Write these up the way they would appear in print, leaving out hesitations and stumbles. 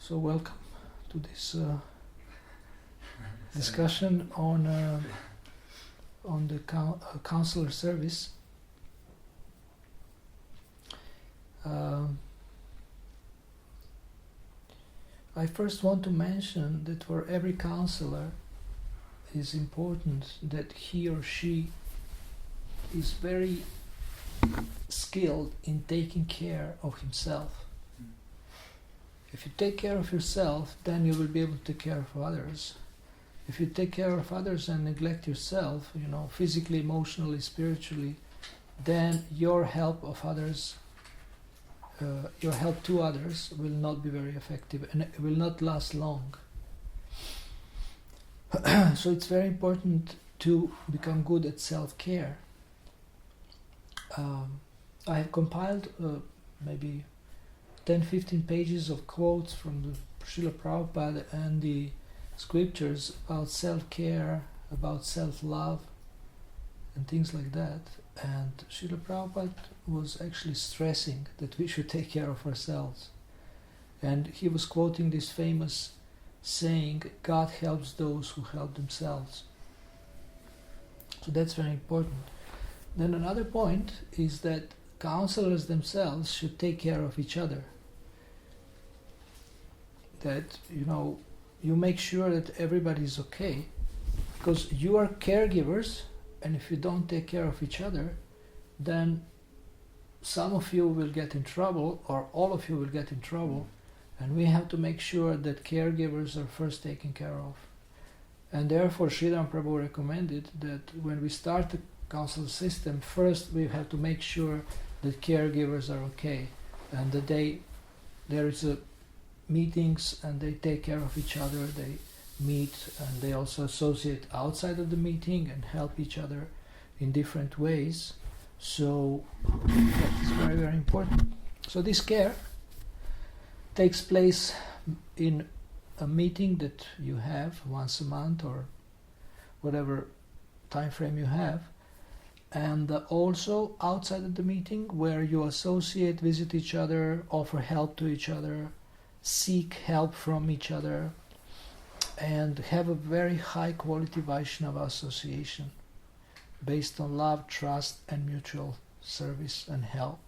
So welcome to this discussion on the counselor service. I first want to mention that for every counselor it is important that he or she is very skilled in taking care of himself. If you take care of yourself, then you will be able to take care of others. If you take care of others and neglect yourself, physically, emotionally, spiritually, then your help of others, your help to others will not be very effective and it will not last long. So it's very important to become good at self-care. I have compiled maybe 10-15 pages of quotes from the Srila Prabhupada and the scriptures about self-care, about self-love, and things like that. And Srila Prabhupada was actually stressing that we should take care of ourselves. And he was quoting this famous saying, God helps those who help themselves. So that's very important. Then another point is that counselors themselves should take care of each other. That, you make sure that everybody is okay, because you are caregivers, and if you don't take care of each other, then some of you will get in trouble, or all of you will get in trouble, and we have to make sure that caregivers are first taken care of. And therefore Sridhar Prabhu recommended that when we start the counsel system, first we have to make sure that caregivers are okay, and that there is a meetings and they take care of each other, they meet and they also associate outside of the meeting and help each other in different ways. So that is very, very important. So this care takes place in a meeting that you have once a month or whatever time frame you have, and also outside of the meeting where you associate, visit each other, offer help to each other, seek help from each other, and have a very high quality Vaishnava association based on love, trust and mutual service and help.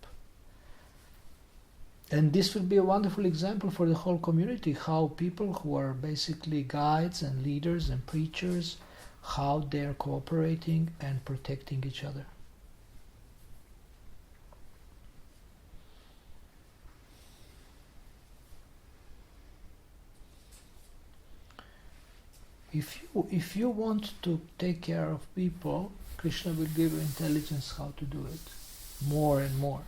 And this will be a wonderful example for the whole community, how people who are basically guides and leaders and preachers, how they're cooperating and protecting each other. If you want to take care of people, Krishna will give you intelligence how to do it more and more.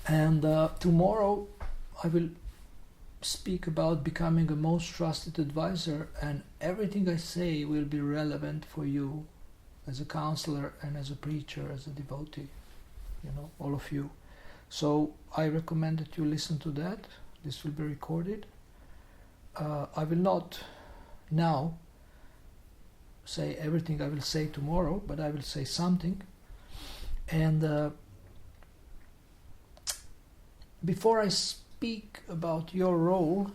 And tomorrow I will speak about becoming a most trusted advisor, and everything I say will be relevant for you as a counselor and as a preacher, as a devotee, all of you. So I recommend that you listen to that. This will be recorded. I will not now say everything I will say tomorrow, but I will say something. And before I speak about your role,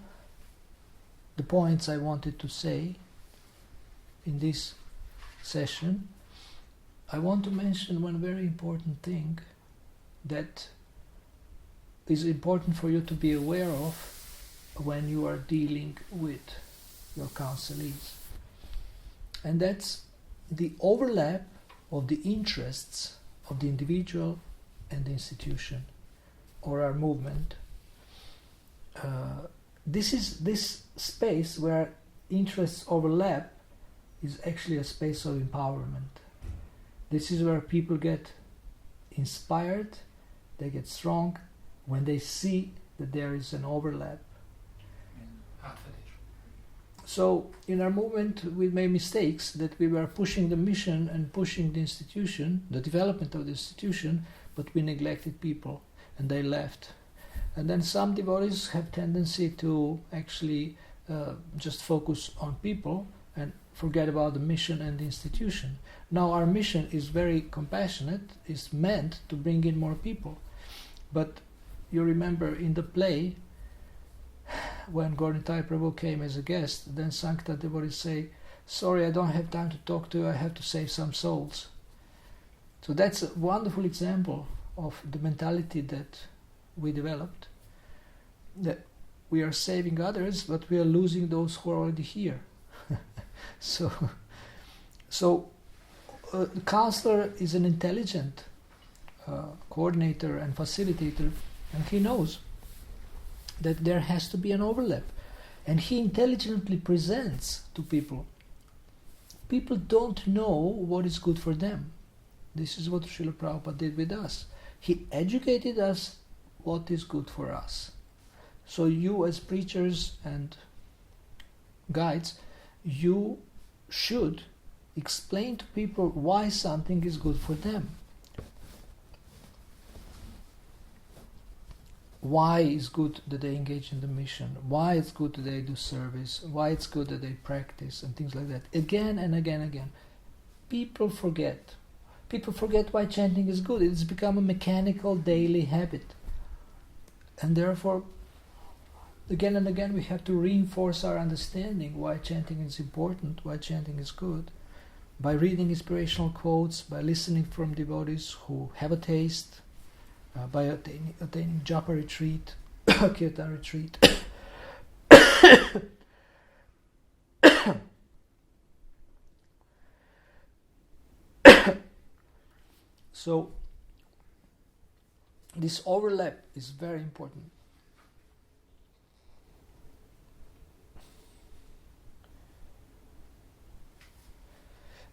the points I wanted to say in this session, I want to mention one very important thing that is important for you to be aware of when you are dealing with your counselees. And that's the overlap of the interests of the individual and the institution or our movement. This space where interests overlap is actually a space of empowerment. This is where people get inspired, they get strong when they see that there is an overlap. So in our movement we made mistakes that we were pushing the mission and pushing the institution, the development of the institution, but we neglected people and they left. And then some devotees have tendency to actually just focus on people and forget about the mission and the institution. Now our mission is very compassionate, is meant to bring in more people. But you remember in the play, when Gaura Prabhu came as a guest, then Sankta devotees say, sorry, I don't have time to talk to you, I have to save some souls. So that's a wonderful example of the mentality that we developed, that we are saving others, but we are losing those who are already here. So the counselor is an intelligent coordinator and facilitator, and he knows that there has to be an overlap, and he intelligently presents to people. People don't know what is good for them. This is what Srila Prabhupada did with us. He educated us what is good for us. So you as preachers and guides, you should explain to people why something is good for them. Why it's good that they engage in the mission, why it's good that they do service, why it's good that they practice, and things like that. Again and again and again. People forget. People forget why chanting is good. It's become a mechanical daily habit. And therefore, again and again we have to reinforce our understanding why chanting is important, why chanting is good, by reading inspirational quotes, by listening from devotees who have a taste, by attaining japa retreat, kirtan retreat. So this overlap is very important.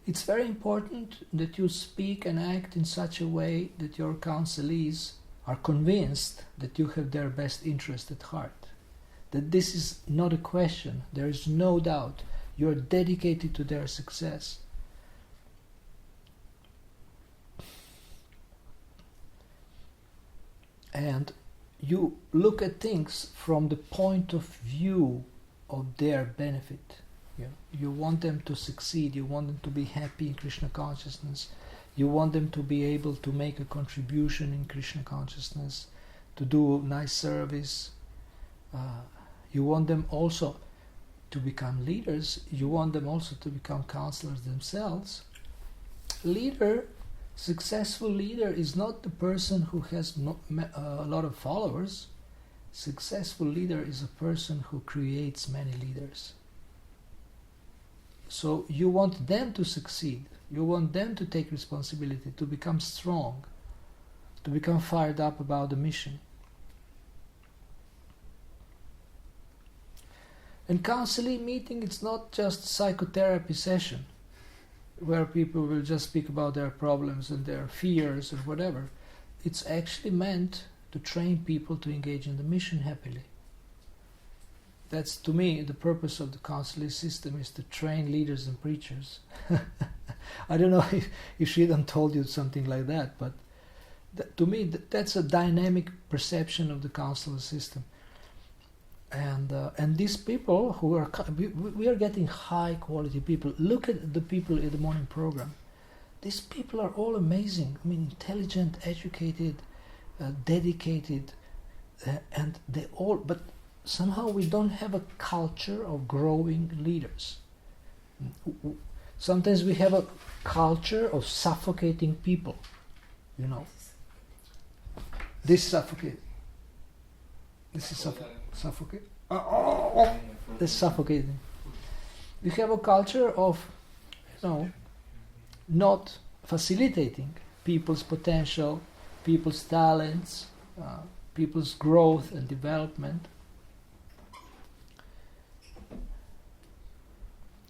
It's very important that you speak and act in such a way that your counselees are convinced that you have their best interest at heart. That this is not a question, there is no doubt. You are dedicated to their success. And you look at things from the point of view of their benefit. You want them to succeed, you want them to be happy in Krishna consciousness, you want them to be able to make a contribution in Krishna consciousness, to do nice service. You want them also to become leaders, you want them also to become counselors themselves. Successful leader is not the person who has a lot of followers. Successful leader is a person who creates many leaders. So you want them to succeed, you want them to take responsibility, to become strong, to become fired up about the mission. And counseling meeting, it's not just psychotherapy session where people will just speak about their problems and their fears or whatever. It's actually meant to train people to engage in the mission happily. That's, to me, the purpose of the counseling system, is to train leaders and preachers. I don't know if Sridham told you something like that, but to me that's a dynamic perception of the counseling system. And these people who are, we are getting high quality people. Look at the people in the morning program. These people are all amazing. I mean, intelligent, educated, dedicated, and they all, but somehow we don't have a culture of growing leaders. Sometimes we have a culture of suffocating people, This suffocate. This is suffocate. This is suffocating. We have a culture of, not facilitating people's potential, people's talents, people's growth and development.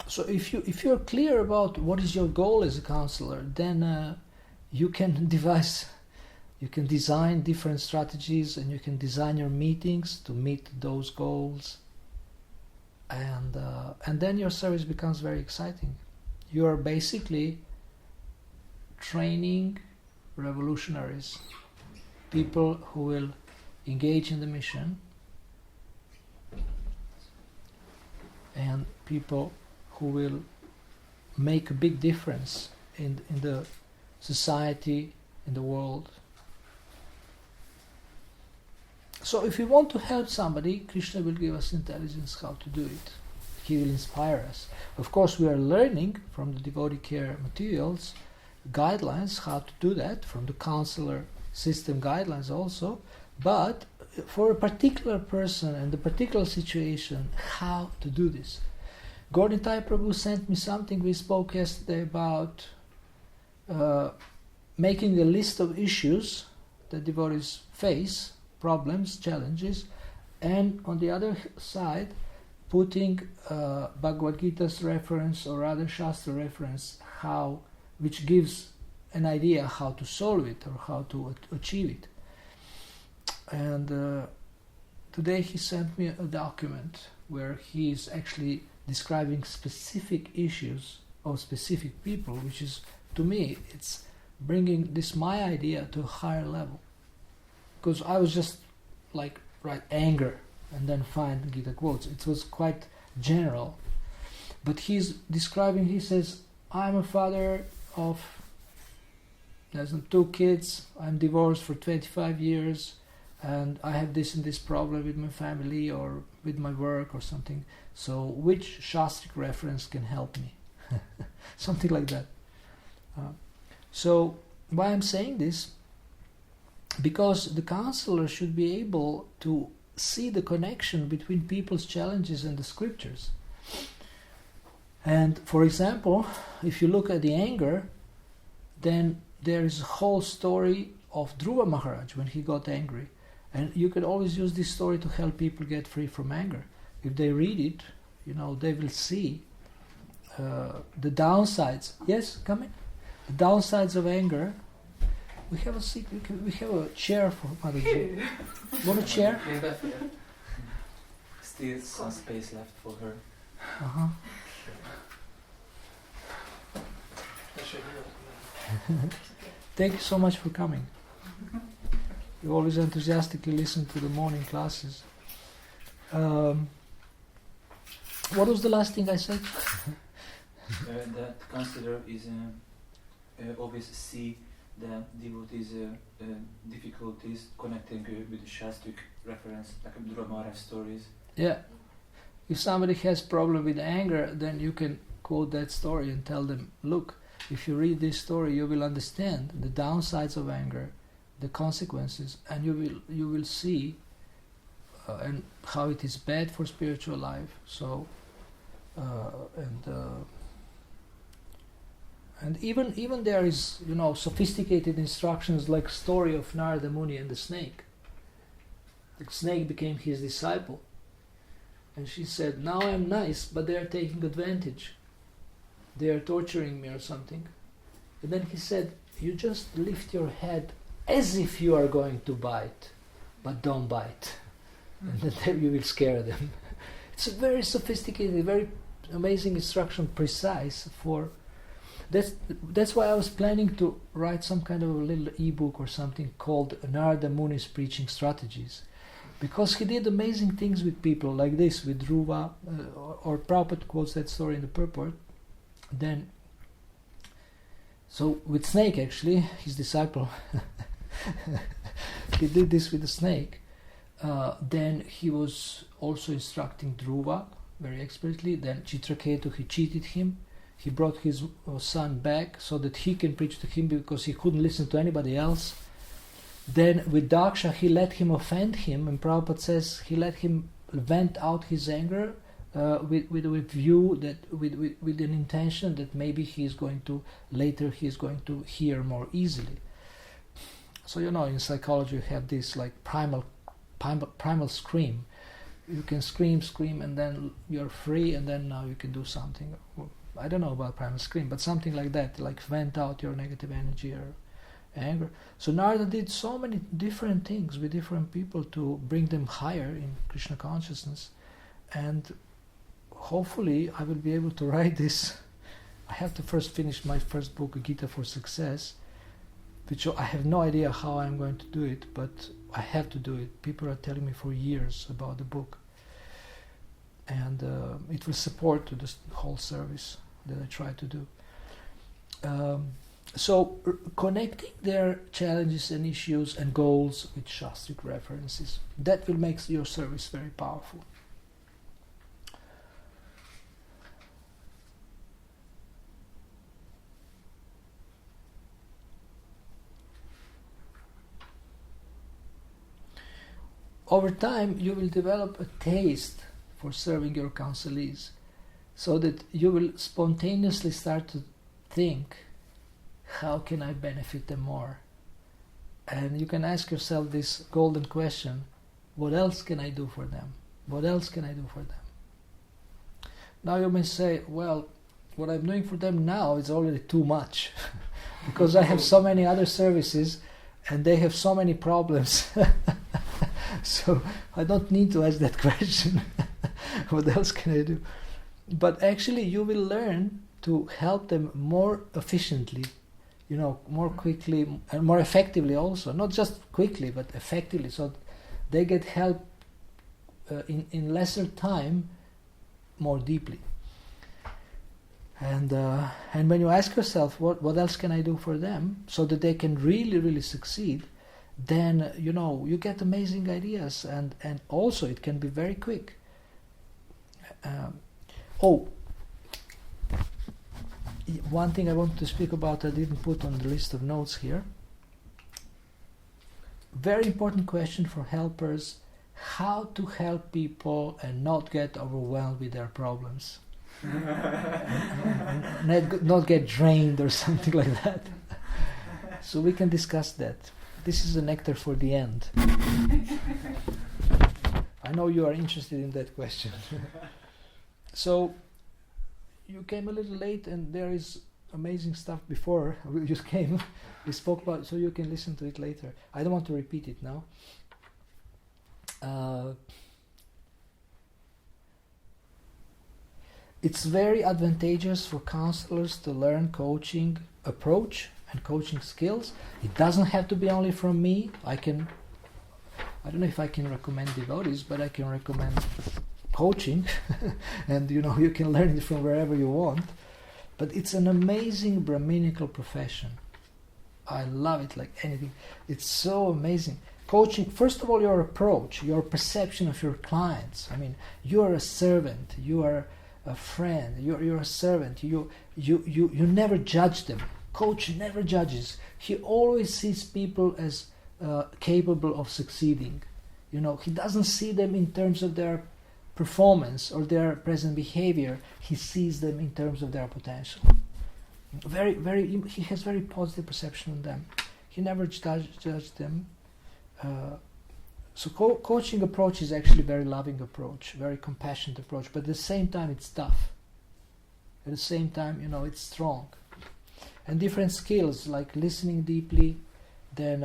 So if you're clear about what is your goal as a counselor, then you can design different strategies, and you can design your meetings to meet those goals, and then your service becomes very exciting. You are basically training revolutionaries, people who will engage in the mission, and people who will make a big difference in the society, in the world. So if we want to help somebody, Krishna will give us intelligence how to do it. He will inspire us. Of course, we are learning from the devotee care materials, guidelines, how to do that, from the counselor system guidelines also, but for a particular person and the particular situation, how to do this. Gaura Prabhu sent me something. We spoke yesterday about making a list of issues that devotees face, problems, challenges, and on the other side, putting Bhagavad Gita's reference or other Shastra reference, which gives an idea how to solve it or how to achieve it. And today he sent me a document where he is actually describing specific issues of specific people, which is, to me, it's bringing this my idea to a higher level. Because I was just like write anger and then find Gita quotes. It was quite general. But he's describing, he says, I'm a father of 2 kids, I'm divorced for 25 years, and I have this and this problem with my family or with my work or something. So which Shastric reference can help me? Something like that. So why I'm saying this? Because the counselor should be able to see the connection between people's challenges and the scriptures. And for example, if you look at the anger, then there is a whole story of Dhruva Maharaj when he got angry. And you can always use this story to help people get free from anger. If they read it, they will see the downsides. Yes, come in. The downsides of anger. We have a seat. We have a chair for Motherji. Want a chair? Still some space left for her. Uh-huh. Thank you so much for coming. You always enthusiastically listen to the morning classes. What was the last thing I said? That counselor is always see the devotees' difficulties connecting with the Shastric reference, like Dhruva Maharaj stories. Yeah. If somebody has problem with anger, then you can quote that story and tell them, look, if you read this story, you will understand the downsides of anger, the consequences, and you will see and how it is bad for spiritual life. So and even there is sophisticated instructions like story of Narada Muni and the snake. The snake became his disciple, and she said, now I'm nice, but they are taking advantage. They are torturing me or something. And then he said, you just lift your head as if you are going to bite, but don't bite. And then you will scare them. It's a very sophisticated, very amazing instruction, precise for... That's why I was planning to write some kind of a little ebook or something called Narada Muni's Preaching Strategies. Because he did amazing things with people like this, with Dhruva, or Prabhupada quotes that story in the purport. Then, so with snake actually, his disciple, he did this with the snake. Then he was also instructing Dhruva very expertly. Then Chitraketu, he cheated him. He brought his son back so that he can preach to him because he couldn't listen to anybody else. Then with Daksha, he let him offend him, and Prabhupada says he let him vent out his anger with a view that with an intention that maybe he is going to hear more easily. So in psychology you have this like primal scream. You can scream, and then you're free, and then now you can do something. I don't know about primal scream, but something like that, like vent out your negative energy or anger. So Narada did so many different things with different people to bring them higher in Krishna consciousness, and hopefully I will be able to write this. I have to first finish my first book, Gita for Success, which I have no idea how I'm going to do it, but I have to do it. People are telling me for years about the book, and it will support to this whole service that I try to do. So connecting their challenges and issues and goals with Shastric references, that will make your service very powerful. Over time, you will develop a taste for serving your counselees, so that you will spontaneously start to think, how can I benefit them more? And you can ask yourself this golden question, what else can I do for them? What else can I do for them? Now you may say, well, what I'm doing for them now is already too much, because I have so many other services and they have so many problems. So I don't need to ask that question. What else can I do? But actually you will learn to help them more efficiently, more quickly and more effectively also. Not just quickly, but effectively, so they get help in lesser time, more deeply. And when you ask yourself, what else can I do for them, so that they can really, really succeed, then you get amazing ideas, and also it can be very quick. One thing I wanted to speak about I didn't put on the list of notes here. Very important question for helpers: how to help people and not get overwhelmed with their problems. Not get drained or something like that. So we can discuss that. This is a nectar for the end. I know you are interested in that question. So you came a little late, and there is amazing stuff before we just came. We spoke about, so you can listen to it later. I don't want to repeat it now. It's very advantageous for counselors to learn coaching approach and coaching skills. It doesn't have to be only from me. I don't know if I can recommend devotees, but I can recommend coaching. And you can learn it from wherever you want. But it's an amazing Brahminical profession. I love it like anything. It's so amazing. Coaching, first of all, your approach, your perception of your clients. I mean, you are a servant, you are a friend, you're a servant. You never judge them. Coach never judges. He always sees people as capable of succeeding. He doesn't see them in terms of their performance or their present behavior. He sees them in terms of their potential. He has very positive perception on them. He never judges them. So coaching approach is actually a very loving approach, very compassionate approach, but at the same time it's tough. At the same time, it's strong. And different skills like listening deeply, then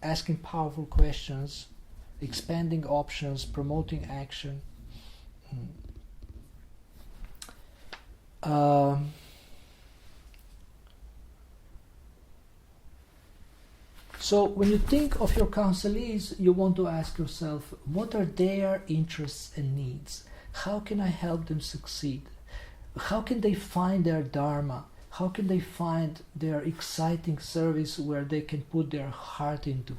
asking powerful questions, expanding options, promoting action. So when you think of your counselees, you want to ask yourself, what are their interests and needs? How can I help them succeed? How can they find their dharma? How can they find their exciting service where they can put their heart into?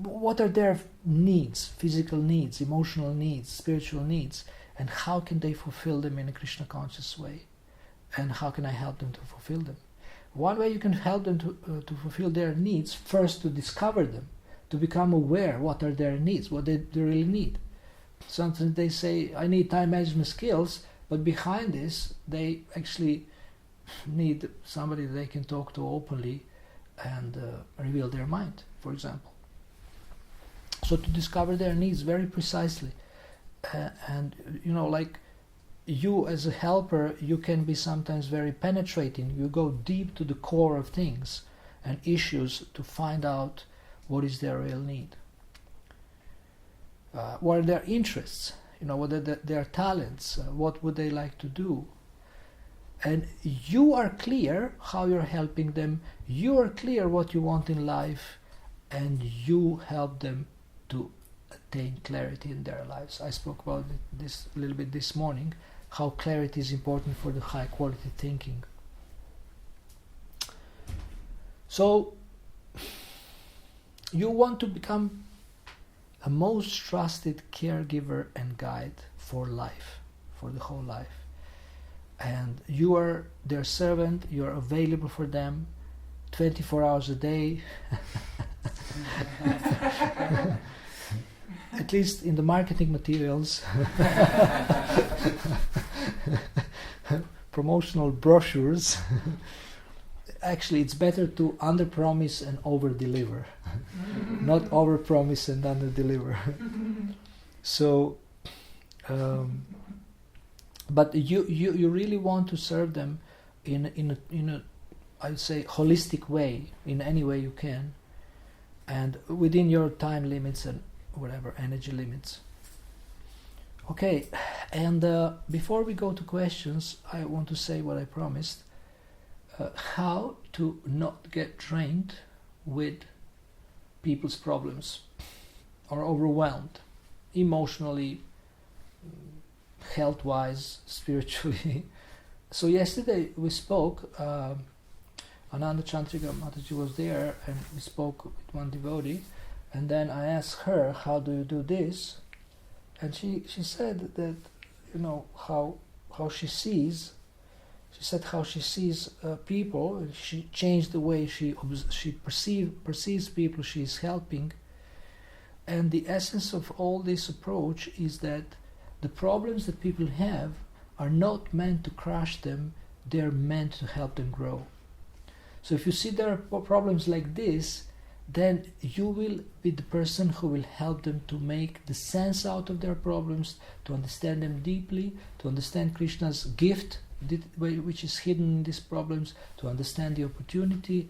What are their needs, physical needs, emotional needs, spiritual needs, and how can they fulfill them in a Krishna conscious way? And how can I help them to fulfill them? One way you can help them to fulfill their needs, first to discover them, to become aware what are their needs, what they really need. Sometimes they say, I need time management skills, but behind this, they actually need somebody they can talk to openly and reveal their mind, for example. So to discover their needs very precisely. And like you as a helper, you can be sometimes very penetrating. You go deep to the core of things and issues to find out what is their real need. What are their interests? What are their talents? What would they like to do? And you are clear how you're helping them. You are clear what you want in life, and you help them to attain clarity in their lives. I spoke about this a little bit this morning, how clarity is important for the high quality thinking. So you want to become a most trusted caregiver and guide for life, for the whole life. And you are their servant, you are available for them 24 hours a day. At least in the marketing materials. Promotional brochures. Actually, it's better to under-promise and over-deliver. Not over-promise and under-deliver. So, but you really want to serve them in a I'd say holistic way, in any way you can, and within your time limits and whatever energy limits. Okay, and before we go to questions, I want to say what I promised. How to not get drained with people's problems or overwhelmed emotionally, health-wise, spiritually. So yesterday we spoke, Ananda Chantrika Mataji was there, and we spoke with one devotee, and then I asked her, how do you do this? And she said that, how she sees. She said how she sees people, and she changed the way she perceives people she is helping. And the essence of all this approach is that the problems that people have are not meant to crush them, they're meant to help them grow. So if you see there are problems like this, then you will be the person who will help them to make the sense out of their problems, to understand them deeply, to understand Krishna's gift, which is hidden in these problems, to understand the opportunity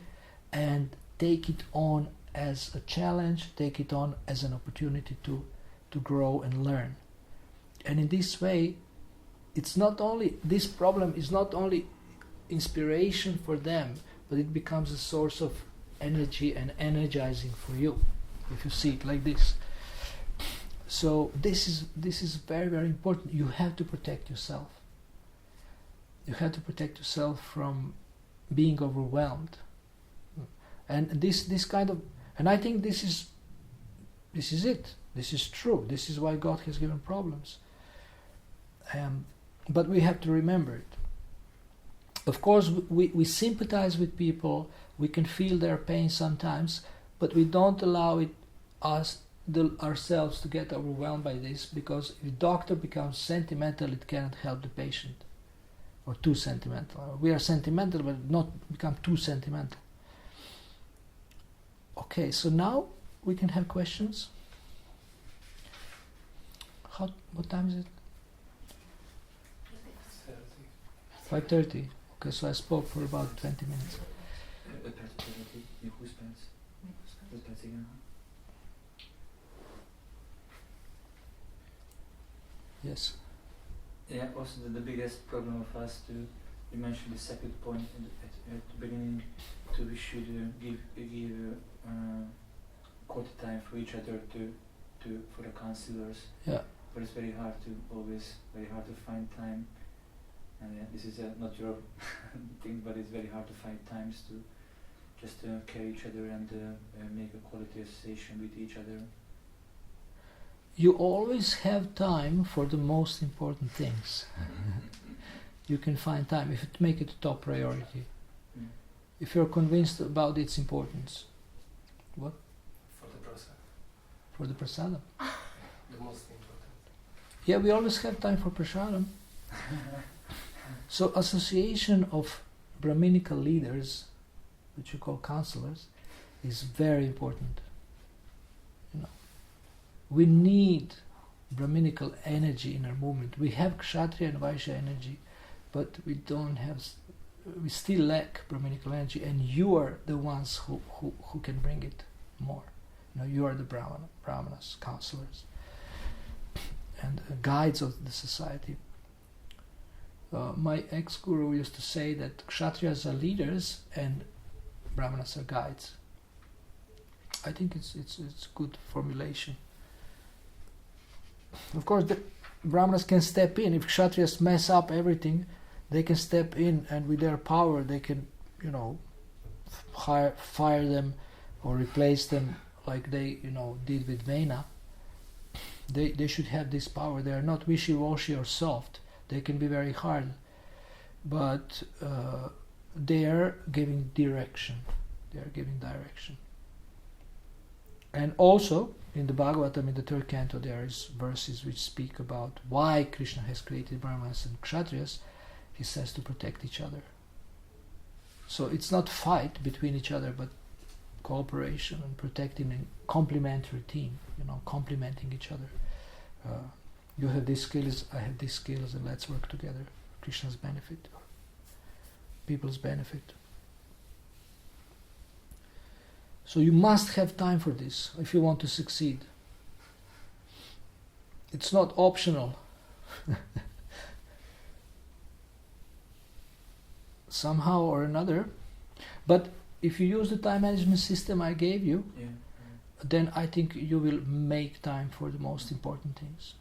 and take it on as a challenge, take it on as an opportunity to grow and learn. And in this way, this problem is not only inspiration for them, but it becomes a source of energy and energizing for you, if you see it like this. So this is very, very important. You have to protect yourself. You have to protect yourself from being overwhelmed. And this kind of, and I think this is it. This is true. This is why God has given problems. But we have to remember it. Of course, we sympathize with people. We can feel their pain sometimes, but we don't allow ourselves to get overwhelmed by this, because if the doctor becomes sentimental, it cannot help the patient, or too sentimental. We are sentimental, but not become too sentimental. Okay, so now we can have questions. What time is it? 5:30. Okay, so I spoke for about 20 minutes. Yes. Yeah, also the biggest problem of us, you mentioned the second point at the beginning, we should give quality time for each other for the counselors. Yeah. But it's very hard to find time. And this is not your thing, but it's very hard to find times to just care each other and make a quality association with each other. You always have time for the most important things. You can find time if you make it a top priority. If you're convinced about its importance. What? For the prasadam. For the prasadam. The most important. Yeah, we always have time for prasadam. So association of Brahminical leaders, which you call counselors, is very important. We need Brahminical energy in our movement. We have Kshatriya and Vaishya energy, but we still lack Brahminical energy, and you are the ones who can bring it more. You are the Brahmanas, counselors, and guides of the society. My ex-guru used to say that Kshatriyas are leaders and Brahmanas are guides. I think it's good formulation. Of course, the Brahmanas can step in. If Kshatriyas mess up everything, they can step in, and with their power they can, fire them or replace them like they did with Vena. They should have this power. They are not wishy-washy or soft. They can be very hard, but they are giving direction. They are giving direction. And also in the Bhagavatam, in the third canto, there is verses which speak about why Krishna has created Brahmanas and Kshatriyas. He says to protect each other. So it's not fight between each other, but cooperation and protecting a complementary team, complementing each other. You have these skills, I have these skills, and let's work together. Krishna's benefit, people's benefit. So you must have time for this if you want to succeed. It's not optional. Somehow or another. But if you use the time management system I gave you, then I think you will make time for the most important things.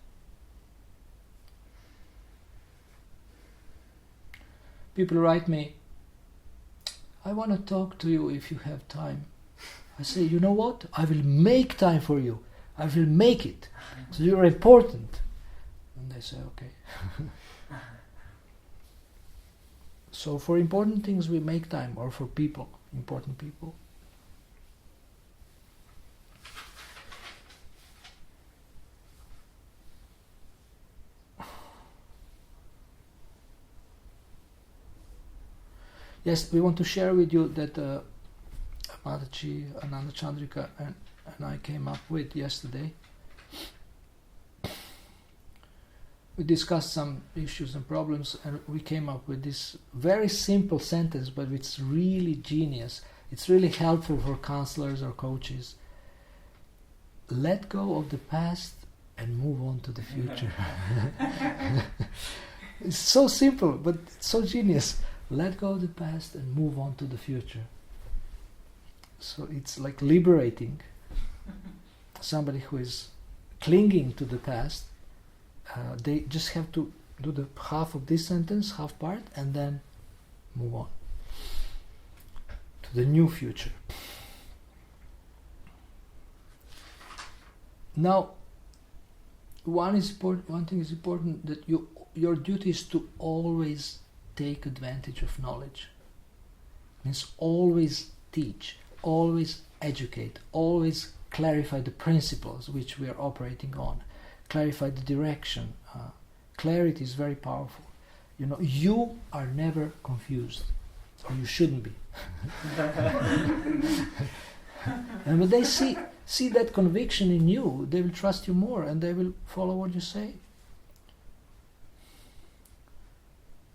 People write me, I want to talk to you if you have time. I say, you know what? I will make time for you. I will make it. So you're important. And they say, okay. So for important things we make time, or for people, important people. Yes, we want to share with you that Mataji, Ananda Chandrika and I came up with yesterday. We discussed some issues and problems, and we came up with this very simple sentence, but it's really genius. It's really helpful for counselors or coaches. Let go of the past and move on to the future. It's so simple, but it's so genius. Let go of the past and move on to the future. So it's like liberating somebody who is clinging to the past. They just have to do the half of this sentence, half part, and then move on to the new future. Now, one thing is important, that your duty is to always take advantage of knowledge. Means always teach, always educate, always clarify the principles which we are operating on, clarify the direction. Clarity is very powerful. You are never confused, or you shouldn't be. And when they see that conviction in you, they will trust you more and they will follow what you say.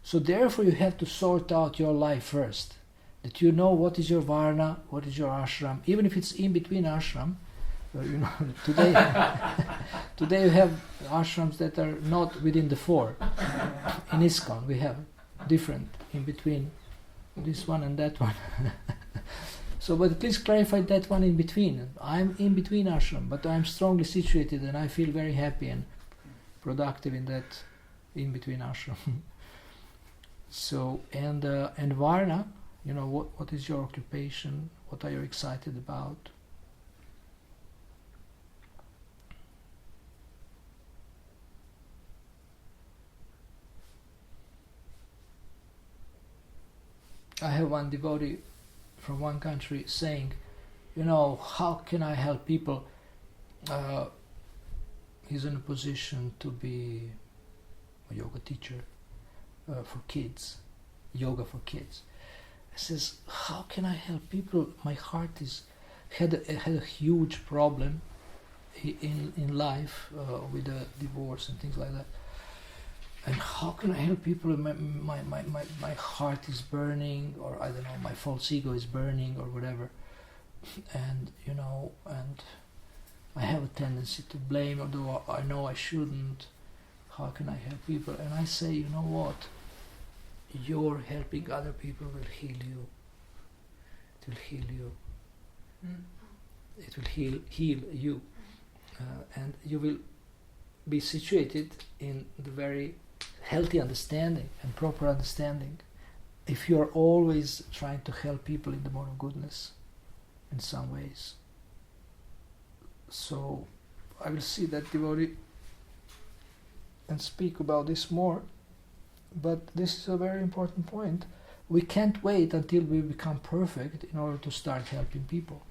So therefore you have to sort out your life first. That you know what is your varna, what is your ashram, even if it's in between ashram. Today you have ashrams that are not within the four. In ISKCON we have different in between this one and that one. So, but please clarify that one in between. I'm in between ashram, but I'm strongly situated and I feel very happy and productive in that in between ashram. So, and varna, what is your occupation? What are you excited about? I have one devotee from one country saying, how can I help people? He's in a position to be a yoga teacher for kids, yoga for kids. He says, how can I help people? My heart had a huge problem in life with a divorce and things like that. And how can I help people? My heart is burning, or I don't know, my false ego is burning, or whatever. And and I have a tendency to blame, although I know I shouldn't. How can I help people? And I say, you know what? Your helping other people will heal you. It will heal you. It will heal you, and you will be situated in the very healthy understanding and proper understanding if you're always trying to help people in the mode of goodness in some ways. So I will see that devotee and speak about this more, but this is a very important point. We can't wait until we become perfect in order to start helping people.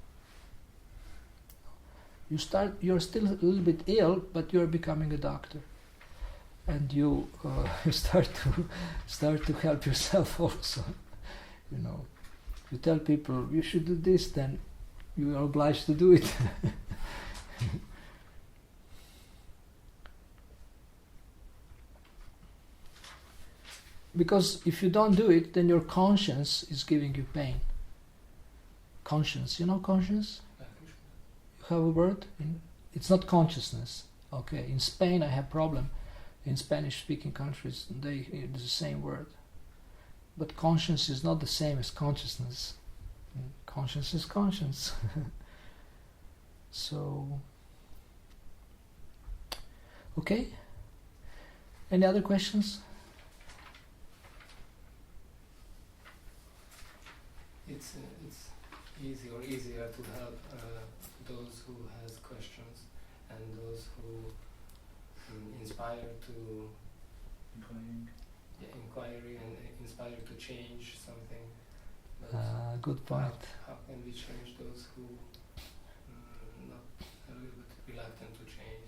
You're still a little bit ill, but you're becoming a doctor, and you start to help yourself also. You tell people you should do this, then you are obliged to do it. Because if you don't do it, then your conscience is giving you pain. Conscience, you know conscience? You have a word? It's not consciousness. Okay, in Spain I have problem. In Spanish-speaking countries, it's the same word. But conscience is not the same as consciousness. Conscience is conscience. So, okay. Any other questions? It's easier to help those who has questions and those who inspire to inquiry and inspire to change something. But Good point. How can we change those who not a little bit reluctant to change?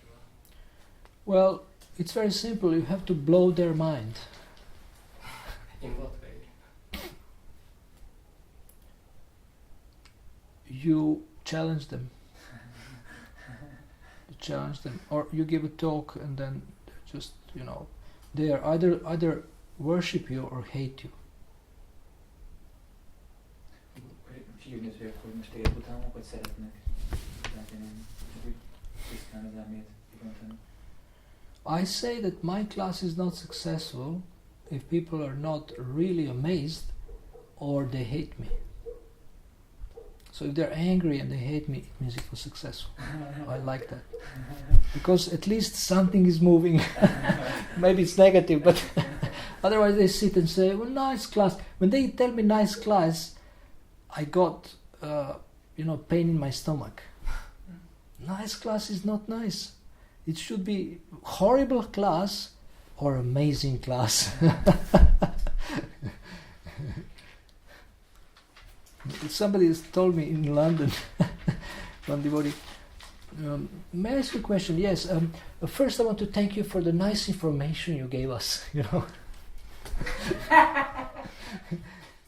Well, it's very simple. You have to blow their mind. In what way? You challenge them. Or you give a talk and then just, they are either worship you or hate you. I say that my class is not successful if people are not really amazed or they hate me. So if they're angry and they hate me, it means it was successful. I like that. Because at least something is moving. Maybe it's negative, but otherwise they sit and say, well, nice class. When they tell me nice class, I got, pain in my stomach. Nice class is not nice. It should be horrible class or amazing class. Somebody has told me in London, one devotee, may I ask you a question? Yes. First I want to thank you for the nice information you gave us,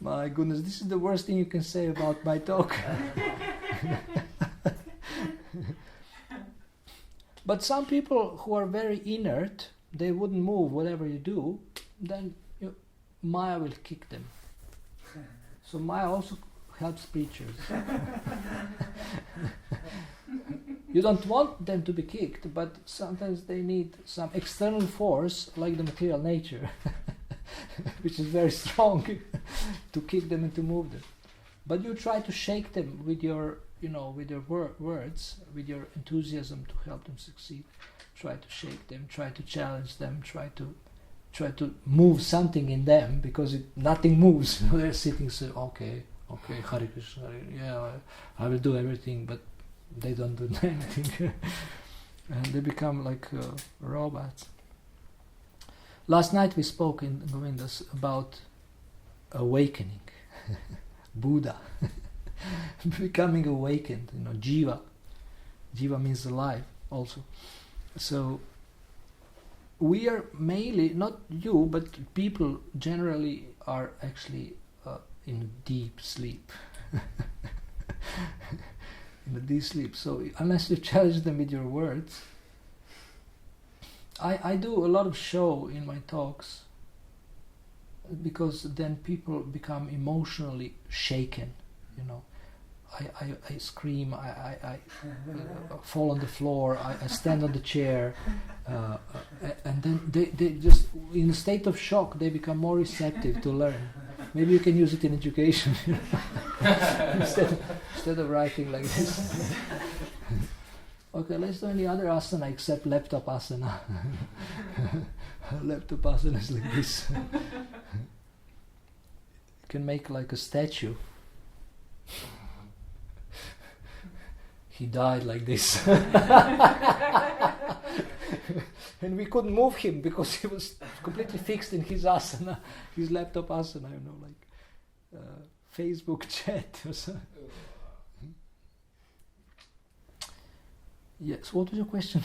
My goodness, this is the worst thing you can say about my talk. But some people who are very inert, they wouldn't move whatever you do, then Maya will kick them. So Maya also helps preachers. You don't want them to be kicked, but sometimes they need some external force, like the material nature, which is very strong, to kick them and to move them. But you try to shake them with your, with your words, with your enthusiasm to help them succeed. Try to shake them, try to challenge them, try to move something in them, because nothing moves. They're sitting, so okay, Hare Krishna, yeah, I will do everything, but they don't do anything. And they become like robots. Last night we spoke in Govindas about awakening, Buddha, becoming awakened, Jiva. Jiva means alive also. So we are mainly, not you, but people generally are actually in deep sleep. In a deep sleep. So unless you challenge them with your words, I do a lot of show in my talks, because then people become emotionally shaken. I scream, I fall on the floor, I stand on the chair, and then they just, in a state of shock, they become more receptive to learn. Maybe you can use it in education instead of writing like this. Okay, let's do any other asana except laptop asana. Laptop asana is like this. can make like a statue. He died like this. And we couldn't move him because he was completely fixed in his asana, his laptop asana, Facebook chat or something. Yes, what was your question?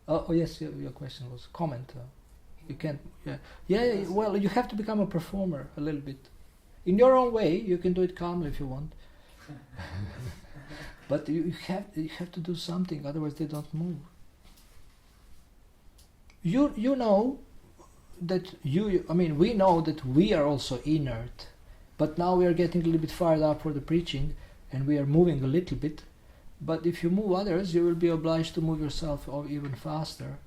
Oh yes, your question was comment. You can't, yeah, well, you have to become a performer a little bit. In your own way, you can do it calmly if you want. But you have to do something, otherwise they don't move. You know that we know that we are also inert, but now we are getting a little bit fired up for the preaching, and we are moving a little bit. But if you move others, you will be obliged to move yourself even faster.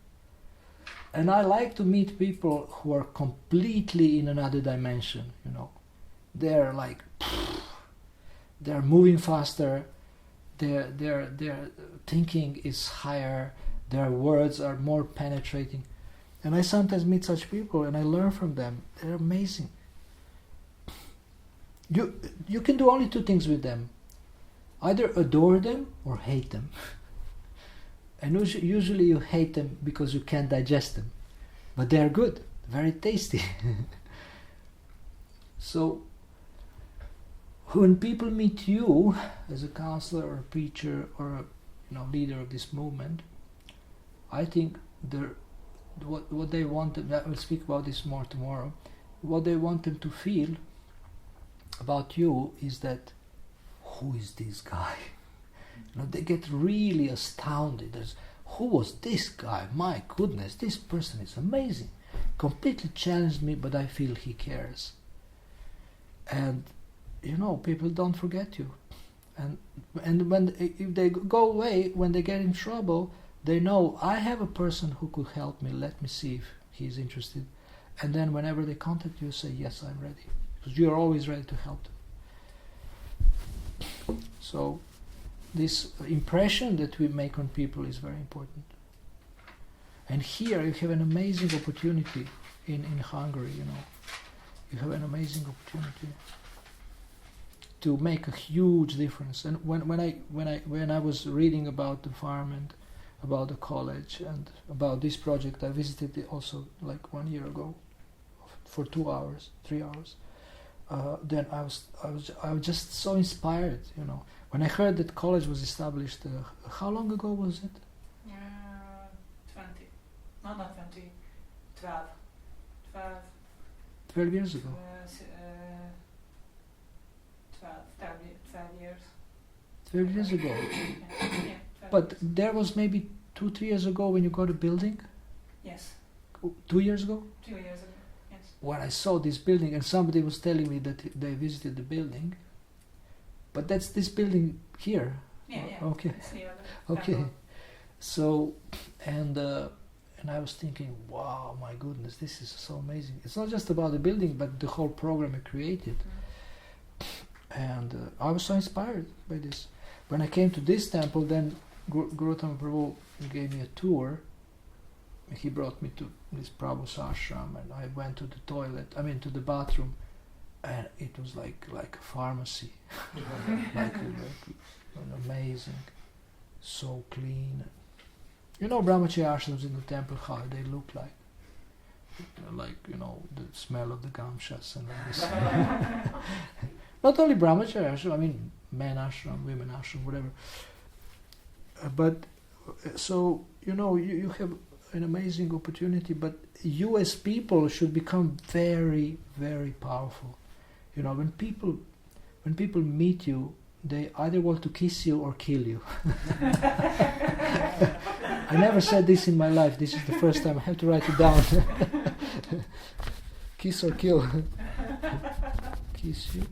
And I like to meet people who are completely in another dimension. They're like, they're moving faster. Their thinking is higher. Their words are more penetrating. And I sometimes meet such people and I learn from them. They're amazing. You can do only two things with them. Either adore them or hate them. And usually you hate them because you can't digest them. But they are good, very tasty. So when people meet you as a counselor or a preacher or a leader of this movement, I think what they want them, I will speak about this more tomorrow, what they want them to feel about you is that, who is this guy? They get really astounded. Who was this guy? My goodness, this person is amazing. Completely challenged me, but I feel he cares. And people don't forget you. And if they go away, when they get in trouble, they know I have a person who could help me. Let me see if he's interested. And then whenever they contact you, say yes, I'm ready, because you are always ready to help them. So this impression that we make on people is very important. And here you have an amazing opportunity in Hungary. You have an amazing opportunity to make a huge difference. And when I was reading about the farm and about the college and about this project, I visited it also like 1 year ago for 2 hours, 3 hours. Then I was just so inspired. When I heard that college was established, how long ago was it? 12 years ago. 12 years. 12 years ago. Yeah, But there was maybe 2-3 years ago when you got a building? Yes. 2 years ago? 2 years ago, yes. When I saw this building, and somebody was telling me that they visited the building, but that's this building here. Yeah. Okay. It's the other Okay. temple. So, and I was thinking, wow, my goodness, this is so amazing. It's not just about the building, but the whole program I created. And I was so inspired by this. When I came to this temple, then Gautama Prabhu gave me a tour. He brought me to this Prabhu's ashram, and I went to the to the bathroom, and it was like a pharmacy, like an amazing, so clean. Brahmacharya ashrams in the temple, how they look like. The smell of the gamshas and like this. Not only Brahmacharya ashram, men ashram, women ashram, whatever. But so you have an amazing opportunity, but you as people should become very, very powerful. When people meet you, they either want to kiss you or kill you. I never said this in my life. This is the first time. I have to write it down. Kiss or kill. Kiss you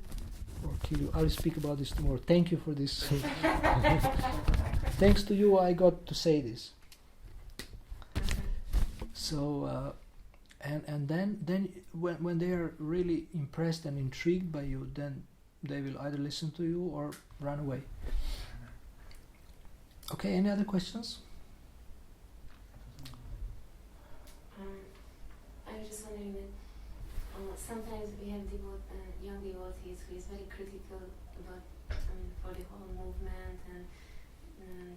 or kill you. I will speak about this tomorrow. Thank you for this. Thanks to you, I got to say this. So, and then when they are really impressed and intrigued by you, then they will either listen to you or run away. Okay, any other questions? I was just wondering that sometimes we have young devotees who is very critical about for the whole movement, and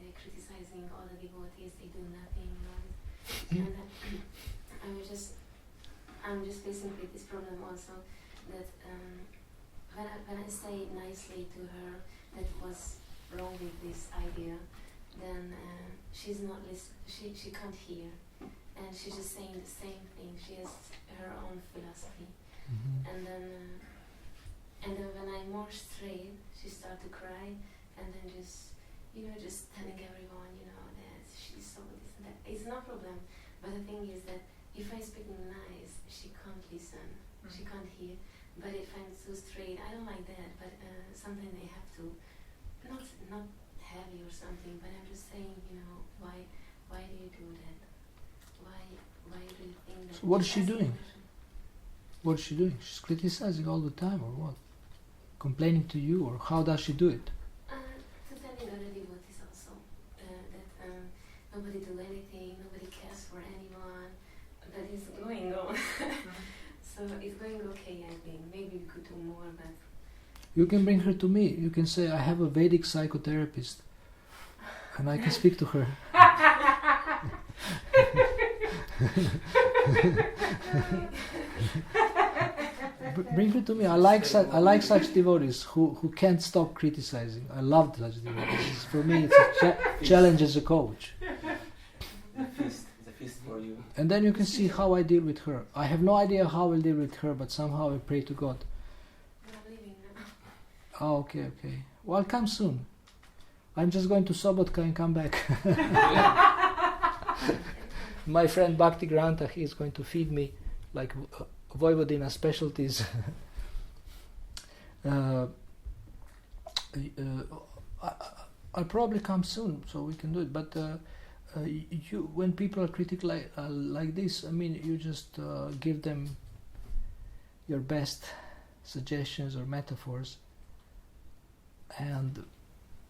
they're criticizing all the devotees. They do nothing. And I'm just facing with this problem also, that when I say nicely to her that what's wrong with this idea, then she's not she can't hear, and she's just saying the same thing. She has her own philosophy. Mm-hmm. And then when I'm more straight, she starts to cry, and then just telling everyone, that she's so this and that. It's no problem, but the thing is that if I'm speaking nice, she can't listen, she can't hear. But if I'm too straight, I don't like that. But sometimes they have to, not heavy or something. But I'm just saying, why do you do that? Why do you think that? So what is she doing? What is she doing? She's criticizing all the time, or what? Complaining to you, or how does she do it? To telling other devotees also that nobody do anything, nobody cares for anyone, but it's going on. So it's going okay, I think. Maybe we could do more, but... You can bring her to me. You can say, I have a Vedic psychotherapist, and I can speak to her. Bring her to me. I like such devotees who can't stop criticizing. I love such devotees. For me, it's a challenge as a coach. It's a feast for you. And then you can see how I deal with her. I have no idea how I'll deal with her, but somehow I pray to God. I'm leaving now. Oh, okay. Well, I'll come soon. I'm just going to Sobotka and come back. My friend Bhakti Granta, he is going to feed me like Vojvodina specialties. I'll probably come soon, so we can do it. But when people are critical like this, you just give them your best suggestions or metaphors, and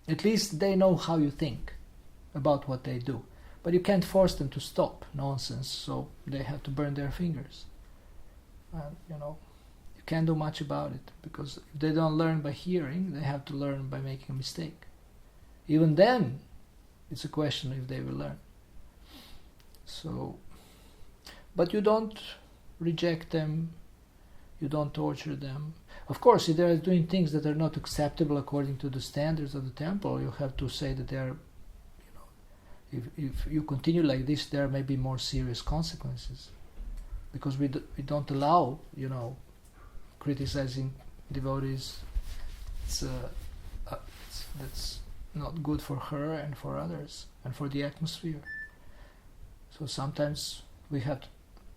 at least they know how you think about what they do. But you can't force them to stop nonsense, so they have to burn their fingers. You can't do much about it, because if they don't learn by hearing, they have to learn by making a mistake. Even then, it's a question if they will learn. So, but you don't reject them, you don't torture them. Of course, if they are doing things that are not acceptable according to the standards of the temple, you have to say that they are, if you continue like this, there may be more serious consequences. Because we don't allow, criticizing devotees. That's not good for her and for others and for the atmosphere. So sometimes we have to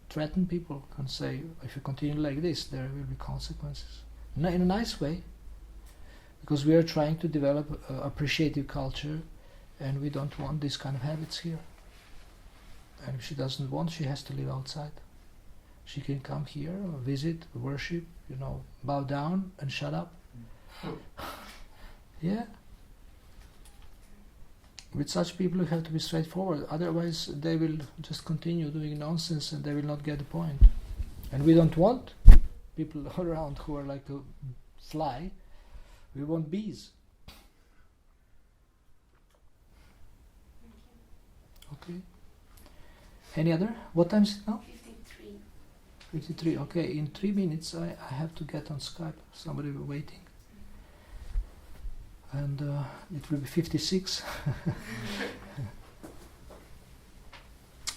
threaten people and say, if you continue like this, there will be consequences. In a nice way, because we are trying to develop appreciative culture, and we don't want this kind of habits here. And if she doesn't want, she has to live outside. She can come here, visit, worship, bow down and shut up. Yeah. With such people you have to be straightforward, otherwise they will just continue doing nonsense and they will not get the point. And we don't want people around who are like a fly, we want bees. Okay. Any other? What time is it now? 53. Okay, in 3 minutes I have to get on Skype. Somebody will be waiting. And it will be 56.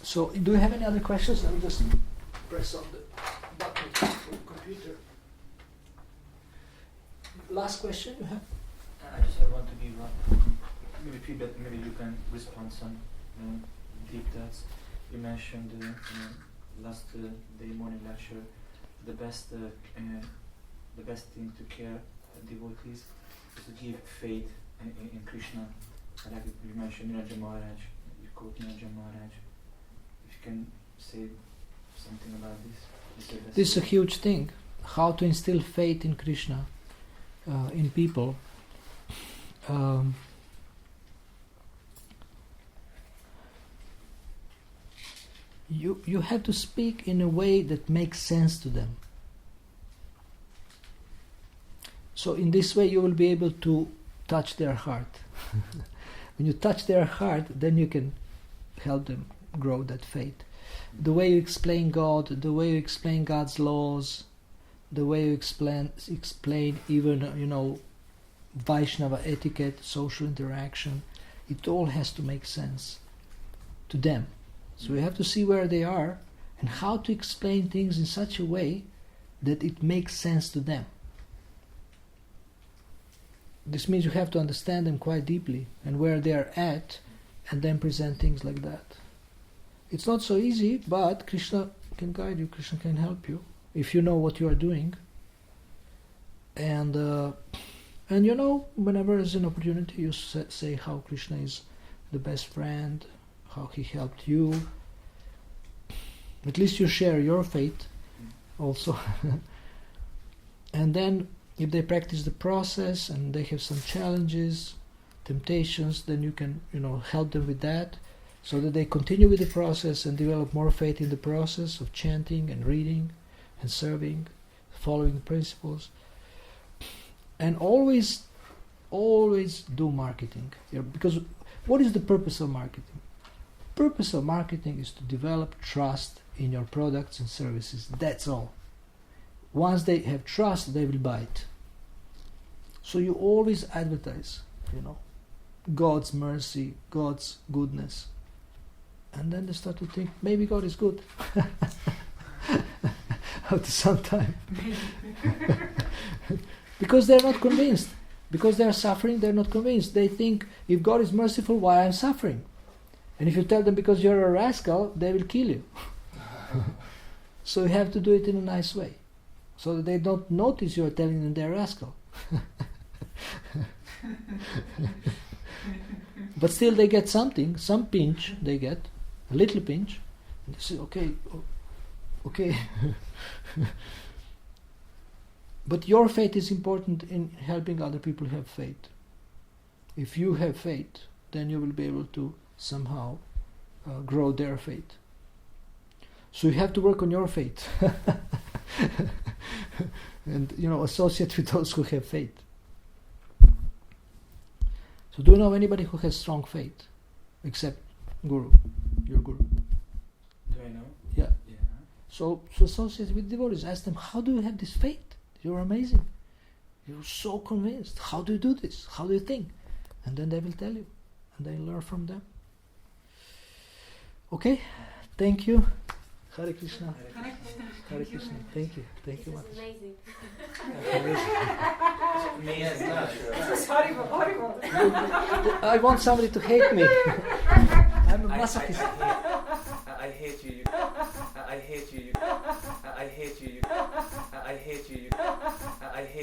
So, do you have any other questions? I'll just press on the button for the computer. Last question you have? I just want to give maybe feedback. Maybe you can respond some deep thoughts. You mentioned last day morning lecture, the best thing to care devotees is to give faith in Krishna. Like you mentioned Niraja Maharaj, you quote Niraja Maharaj. If you can say something about this. This is a huge thing. How to instill faith in Krishna in people. You have to speak in a way that makes sense to them. So in this way you will be able to touch their heart. When you touch their heart, then you can help them grow that faith. The way you explain God, the way you explain God's laws, the way you explain even, Vaishnava etiquette, social interaction, it all has to make sense to them. So we have to see where they are and how to explain things in such a way that it makes sense to them. This means you have to understand them quite deeply and where they are at, and then present things like that. It's not so easy, but Krishna can guide you, Krishna can help you if you know what you are doing. And whenever there's an opportunity, you say how Krishna is the best friend, how he helped you. At least you share your faith also. And then if they practice the process and they have some challenges, temptations, then you can, help them with that, so that they continue with the process and develop more faith in the process of chanting and reading and serving, following the principles. And always do marketing. Because what is the purpose of marketing? Purpose of marketing is to develop trust in your products and services. That's all. Once they have trust, they will buy it. So you always advertise, God's mercy, God's goodness. And then they start to think, maybe God is good. After some time. Because they're not convinced. Because they're suffering, they're not convinced. They think, if God is merciful, why I'm suffering? And if you tell them because you're a rascal, they will kill you. So you have to do it in a nice way, so that they don't notice you're telling them they're a rascal. But still they get something, some pinch they get, a little pinch, and they say, okay. But your faith is important in helping other people have faith. If you have faith, then you will be able to somehow grow their faith. So you have to work on your faith. And, associate with those who have faith. So do you know anybody who has strong faith? Except Guru, your Guru. Do I know? Yeah. Yeah. So associate with devotees. Ask them, how do you have this faith? You're amazing. You're so convinced. How do you do this? How do you think? And then they will tell you. And then learn from them. Okay? Thank you. Hare Krishna. Hare Krishna. Hare Krishna. Thank you. Thank you This much. is amazing. Me as well. This is horrible. I want somebody to hate me. I'm a masochist. I hate you. I hate you. I hate you. I hate you. I hate